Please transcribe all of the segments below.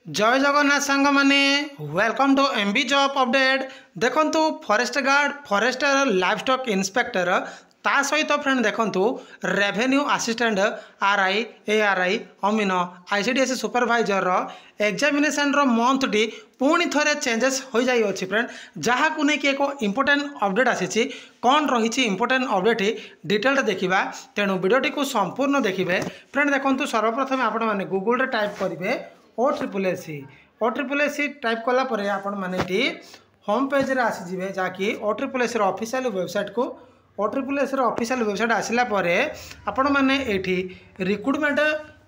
जय जगन्नाथ सांग माने welcome to MB job update. देखंतु forest guard forester livestock inspector ता सहित फ्रेंड देखंतु रेवेन्यू असिस्टेंट आरआई एआरआई अमीन आईसीडीएस सुपरवाइजर एग्जामिनेशन रो मंथ टी पुणी थरे चेंजेस हो जाई अछि फ्रेंड, जहाँ को नहीं कि एक इंपोर्टेंट अपडेट आसी कौन रही इंपोर्टेंट अपडेट डिटेल देखा। तेणु वीडियोटी को संपूर्ण देखिए फ्रेंड। देखंतु सर्वप्रथम आपण माने गूगल रे टाइप करेंगे OSSC टाइप कलापर आपण मैंने होम पेज रे आसीजे जहाँकि OSSC ऑफिशियल वेबसाइट को OSSC ऑफिशियल वेबसाइट आसला परे आपण मैंने एठी रिक्रुटमेंट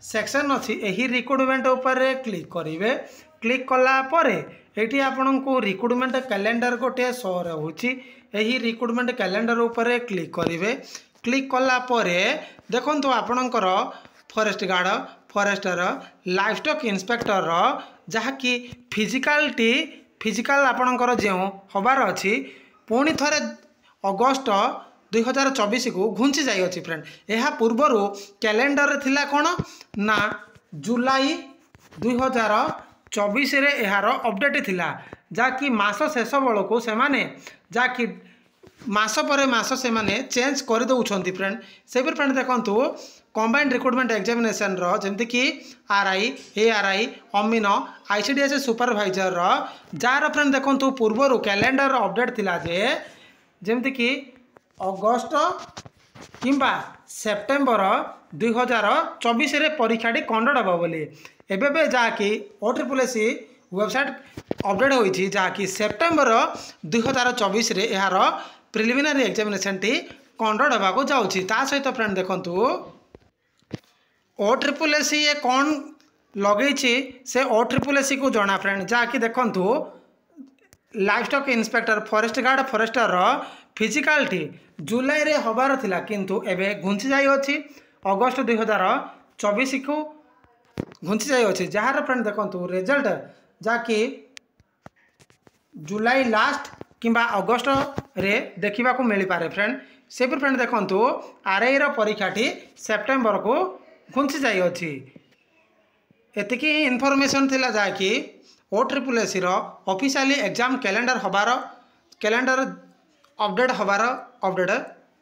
सेक्शन अच्छी यही रिक्रुटमेंट उपर क्लिक करेंगे। क्लिक कला परे एठी आपण को रिक्रुटमेंट कैलेंडर गोटे शो होची यही रिक्रुटमेंट कैलेंडर उपर क्लिक करेंगे। क्लिक कला परे देखंतु आपणकर forest guard forester livestock inspector जहाँकि फिजिकाल आपणकर जो हबार अच्छी पुणी थरे अगस्ट 2024 को घुंची जाई फ्रेंड। यह पूर्वर कैलेंडर थिला कौन ना जुलाई 2024 रे यार अपडेट थिला जहाँकि मास शेष बेलू से जहाँकि मास पर मास से माने चेंज कर दौरान फ्रेंड। से भी फ्रेंड देखंतु कंबाइंड रिक्रुटमेंट एग्जामिनेशन जमती कि आरआई एआरआई अमीन आईसीडीएस सुपरवाइजर जार फ्रेंड देखंतु पूर्वर कैलेंडर अपडेट थिला जे जमती कि अगस्ट किंबा सेप्टेम्बर 2024 रे परीक्षाटी कंडक्ट हम बोली एबे जहाँकि OSSC वेबसाइट अपडेट होती जहाँकि सेप्टेम्बर 2024 रे यार प्रिलिमिनारी एग्जामिनेशन टी कंडक्ट होगा जाऊँगी। ता सहित फ्रेंड देखंतु OSSC ये कौन लगे से OSSC को जना फ्रेंड जहाँकि देखंतु livestock inspector forest guard forester फिजिकालिटी जुलाई रे हबार थिला किंतु एबे घुंची जाई अछि अगस्त 2024 को घुंची जाई अछि। जहाँ फ्रेंड देखंतु रिजल्ट जहाँकि जुलाई लास्ट किंबा अगस्त रे देखा मिल पारे फ्रेंड। से भी फ्रेंड देखंतु आरआई रो परीक्षाटी सेप्टेम्बर को घुंची जाई अछि। एतिकी इनफॉरमेशन थिला जहाँकि OSSC officially exam calendar update हबार अपडेट।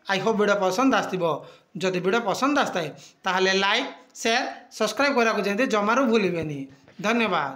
आई होप वीडियो पसंद आसथिबो। जदि वीडियो पसंद आसताए ताहले लाइक शेयर सब्सक्राइब करा को जमारू भूलिबेनी। धन्यवाद।